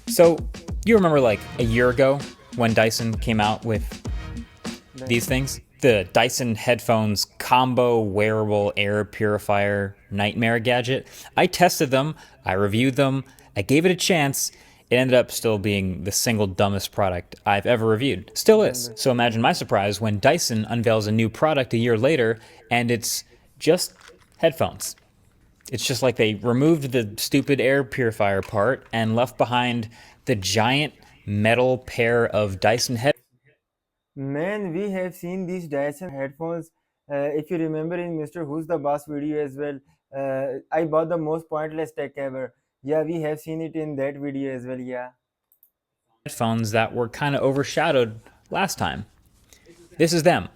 So, you remember like a year ago when Dyson came out with these things? The Dyson headphones combo wearable air purifier nightmare gadget. I tested them, I reviewed them, I gave it a chance. It ended up still being the single dumbest product I've ever reviewed. Still is. So imagine my surprise when Dyson unveils a new product a year later and it's just headphones. It's just like they removed the stupid air purifier part and left behind the giant metal pair of Dyson headphones. Man, we have seen these Dyson headphones. If you remember in Mr. Who's the Boss video as well, I bought the most pointless tech ever. Yeah, we have seen it in that video as well. Yeah. Headphones that were kind of overshadowed last time. This is them,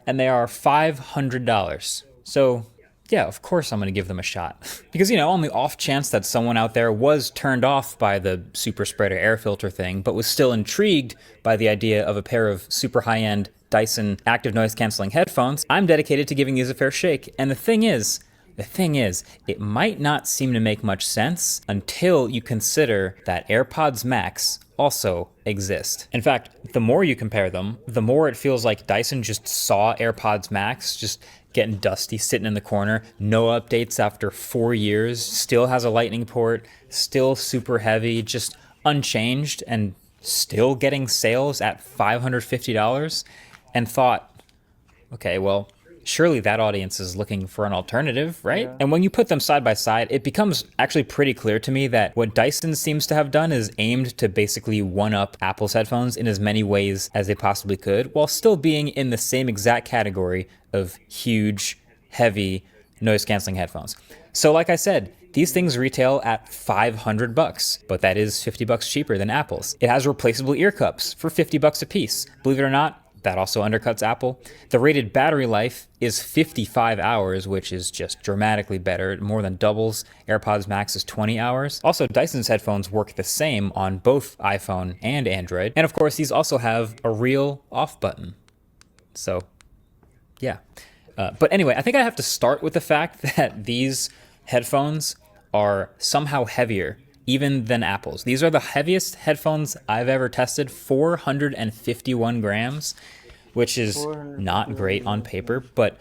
and they are $500. So yeah, of course I'm going to give them a shot. Because, on the off chance that someone out there was turned off by the super spreader air filter thing, but was still intrigued by the idea of a pair of super high-end Dyson active noise canceling headphones, I'm dedicated to giving these a fair shake. And the thing is, it might not seem to make much sense until you consider that AirPods Max also exist. In fact, the more you compare them, the more it feels like Dyson just saw AirPods Max just getting dusty, sitting in the corner, no updates after 4 years, still has a lightning port, still super heavy, just unchanged, and still getting sales at $550, and thought, okay, well, surely that audience is looking for an alternative, right? Yeah. And when you put them side by side, it becomes actually pretty clear to me that what Dyson seems to have done is aimed to basically one-up Apple's headphones in as many ways as they possibly could, while still being in the same exact category of huge, heavy, noise-canceling headphones. So like I said, these things retail at $500, but that is $50 cheaper than Apple's. It has replaceable ear cups for $50 a piece. Believe it or not, that also undercuts Apple. The rated battery life is 55 hours, which is just dramatically better. It more than doubles AirPods Max is 20 hours. Also, Dyson's headphones work the same on both iPhone and Android. And of course, these also have a real off button. So, yeah. But anyway, I think I have to start with the fact that these headphones are somehow heavier even than Apple's. These are the heaviest headphones I've ever tested, 451 grams, which is not great on paper, but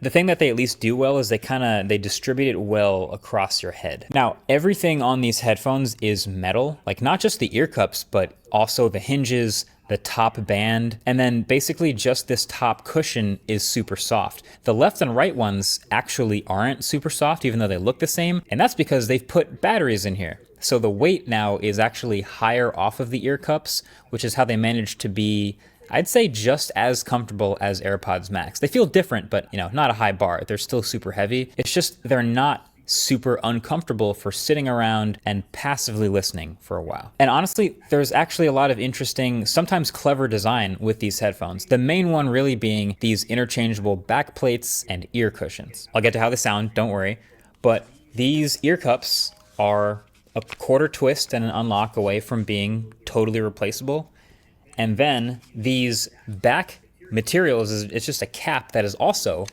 the thing that they at least do well is they distribute it well across your head. Now, everything on these headphones is metal, like not just the ear cups, but also the hinges, the top band, and then basically just this top cushion is super soft. The left and right ones actually aren't super soft, even though they look the same, and that's because they've put batteries in here. So the weight now is actually higher off of the ear cups, which is how they managed to be, I'd say, just as comfortable as AirPods Max. They feel different, but not a high bar. They're still super heavy. It's just they're not super uncomfortable for sitting around and passively listening for a while. And honestly, there's actually a lot of interesting, sometimes clever design with these headphones. The main one really being these interchangeable back plates and ear cushions. I'll get to how they sound, don't worry. But these ear cups are a quarter twist and an unlock away from being totally replaceable. And then these back materials, it's just a cap that is also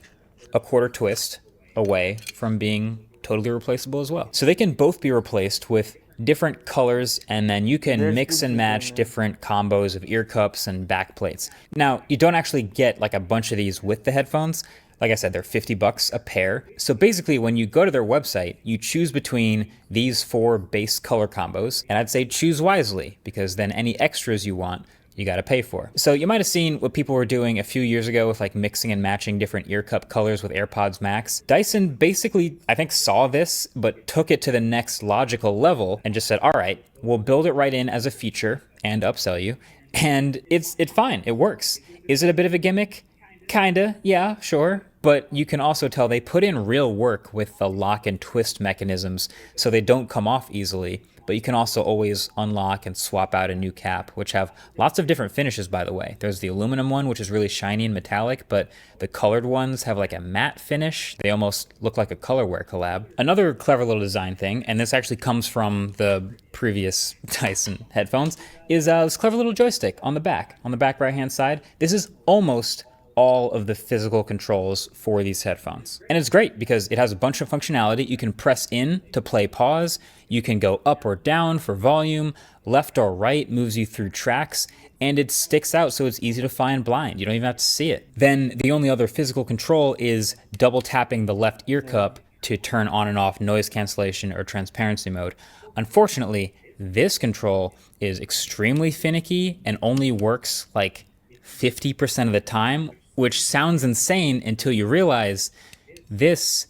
a quarter twist away from being totally replaceable as well. So they can both be replaced with different colors, and then you can mix and match different combos of ear cups and back plates. Now, you don't actually get like a bunch of these with the headphones. Like I said, they're $50 a pair. So basically, when you go to their website, you choose between these 4 base color combos, and I'd say choose wisely, because then any extras you want, you got to pay for. So you might have seen what people were doing a few years ago with like mixing and matching different ear cup colors with AirPods Max. Dyson basically, I think, saw this, but took it to the next logical level and just said, all right, we'll build it right in as a feature and upsell you. And it's fine. It works. Is it a bit of a gimmick? Kinda, yeah, sure. But you can also tell they put in real work with the lock and twist mechanisms so they don't come off easily. But you can also always unlock and swap out a new cap, which have lots of different finishes, by the way. There's the aluminum one, which is really shiny and metallic, but the colored ones have like a matte finish. They almost look like a colorware collab. Another clever little design thing, and this actually comes from the previous Dyson headphones, is this clever little joystick on the back right-hand side. This is almost all of the physical controls for these headphones. And it's great because it has a bunch of functionality. You can press in to play pause. You can go up or down for volume. Left or right moves you through tracks. And it sticks out so it's easy to find blind. You don't even have to see it. Then the only other physical control is double tapping the left ear cup to turn on and off noise cancellation or transparency mode. Unfortunately, this control is extremely finicky and only works like 50% of the time, which sounds insane until you realize this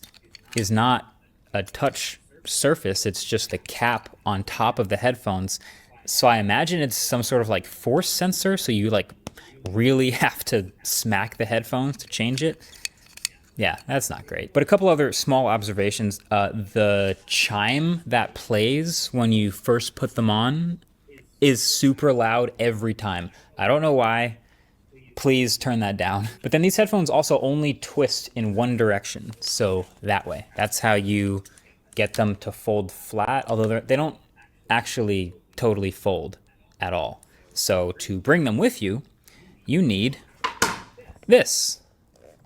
is not a touch surface. It's just the cap on top of the headphones. So I imagine it's some sort of like force sensor. So you like really have to smack the headphones to change it. Yeah, that's not great. But a couple other small observations. The chime that plays when you first put them on is super loud every time. I don't know why. Please turn that down. But then these headphones also only twist in one direction. So that way. That's how you get them to fold flat, although they don't actually totally fold at all. So to bring them with you, you need this.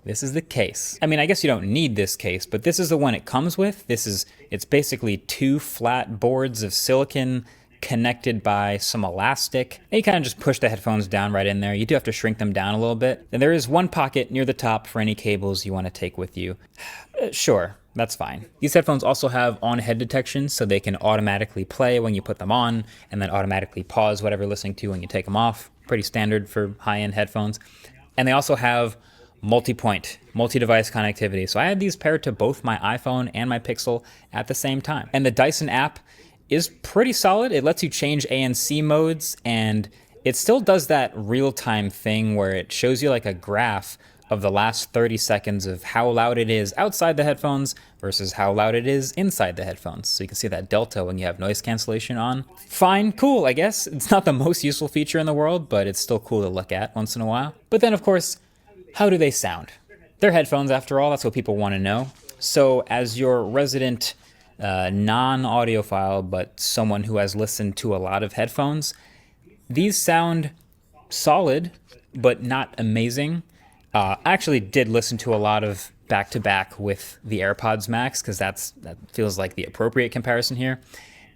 This is the case. I mean, I guess you don't need this case, but this is the one it comes with. It's basically 2 flat boards of silicon connected by some elastic. And you kind of just push the headphones down right in there. You do have to shrink them down a little bit. And there is one pocket near the top for any cables you want to take with you. Sure, that's fine. These headphones also have on-head detection, so they can automatically play when you put them on and then automatically pause whatever you're listening to when you take them off. Pretty standard for high-end headphones. And they also have multi-point, multi-device connectivity. So I had these paired to both my iPhone and my Pixel at the same time. And the Dyson app is pretty solid. It lets you change ANC modes, and it still does that real-time thing where it shows you like a graph of the last 30 seconds of how loud it is outside the headphones versus how loud it is inside the headphones. So you can see that delta when you have noise cancellation on. Fine, cool, I guess. It's not the most useful feature in the world, but it's still cool to look at once in a while. But then, of course, how do they sound? They're headphones after all, that's what people want to know. So as your resident non-audiophile, but someone who has listened to a lot of headphones, these sound solid, but not amazing. I actually did listen to a lot of back-to-back with the AirPods Max, because that feels like the appropriate comparison here.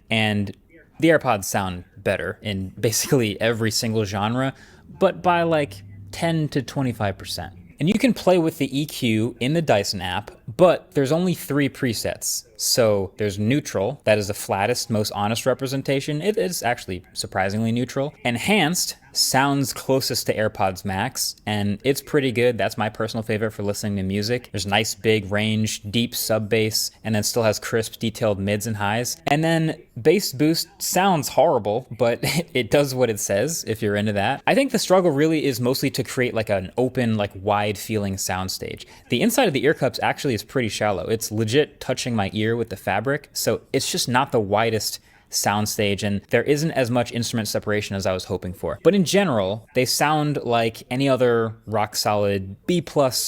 And the AirPods sound better in basically every single genre, but by like 10 to 25%. And you can play with the EQ in the Dyson app, but there's only 3 presets. So there's neutral, that is the flattest, most honest representation. It is actually surprisingly neutral. Enhanced sounds closest to AirPods Max, and it's pretty good. That's my personal favorite for listening to music. There's nice big range, deep sub bass, and then still has crisp, detailed mids and highs. And then bass boost sounds horrible, but it does what it says if you're into that. I think the struggle really is mostly to create like an open, like wide feeling soundstage. The inside of the ear cups actually is pretty shallow. It's legit touching my ear with the fabric, so it's just not the widest soundstage, and there isn't as much instrument separation as I was hoping for. But in general, they sound like any other rock solid B+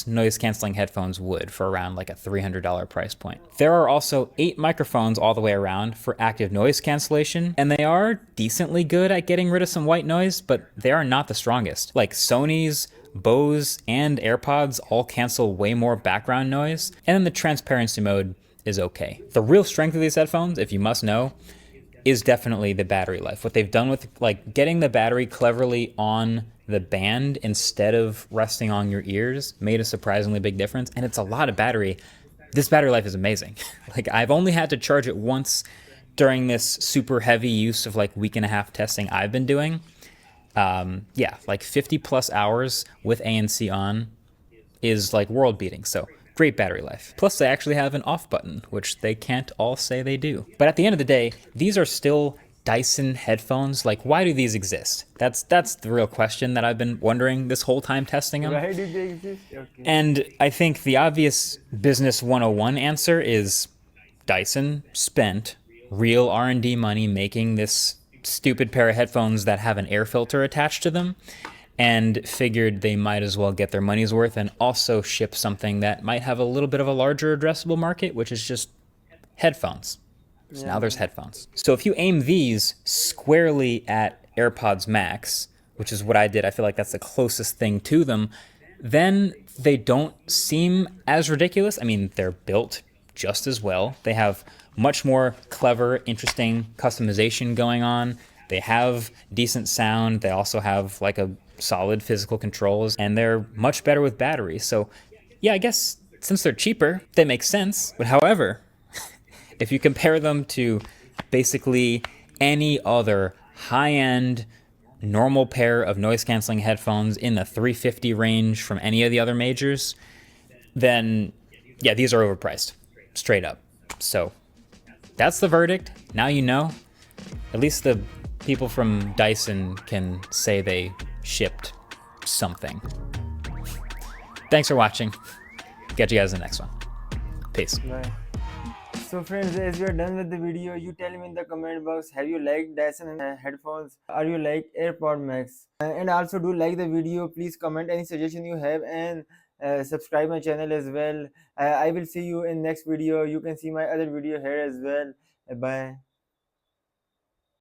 noise canceling headphones would for around like a $300 price point. There are also 8 microphones all the way around for active noise cancellation, and they are decently good at getting rid of some white noise, but they are not the strongest. Like Sony's, Bose, and AirPods all cancel way more background noise, and then the transparency mode is okay. The real strength of these headphones, if you must know, is definitely the battery life. What they've done with like getting the battery cleverly on the band instead of resting on your ears made a surprisingly big difference. And it's a lot of battery. This battery life is amazing. Like I've only had to charge it once during this super heavy use of like week and a half testing I've been doing. Yeah, like 50+ hours with ANC on is like world beating. So great battery life. Plus they actually have an off button, which they can't all say they do. But at the end of the day, these are still Dyson headphones. Like, why do these exist? That's the real question that I've been wondering this whole time testing them. Why do they exist? Okay. And I think the obvious business 101 answer is Dyson spent real R&D money making this stupid pair of headphones that have an air filter attached to them, and figured they might as well get their money's worth and also ship something that might have a little bit of a larger addressable market, which is just headphones. So now there's headphones. So if you aim these squarely at AirPods Max, which is what I did, I feel like that's the closest thing to them, then they don't seem as ridiculous. I mean, they're built just as well. They have much more clever, interesting customization going on. They have decent sound. They also have like a solid physical controls, and they're much better with batteries. So, yeah, I guess since they're cheaper, they make sense. But however, if you compare them to basically any other high-end normal pair of noise canceling headphones in the 350 range from any of the other majors, then yeah, these are overpriced, straight up. So that's the verdict. Now you know. At least the people from Dyson can say they shipped something. Thanks for watching. Catch you guys in the next one. Peace. Bye. So friends, as we are done with the video, you tell me in the comment box, have you liked Dyson headphones? Are you like AirPod Max? And also do like the video. Please comment any suggestion you have, and subscribe my channel as well. I will see you in next video. You can see my other video here as well. Bye.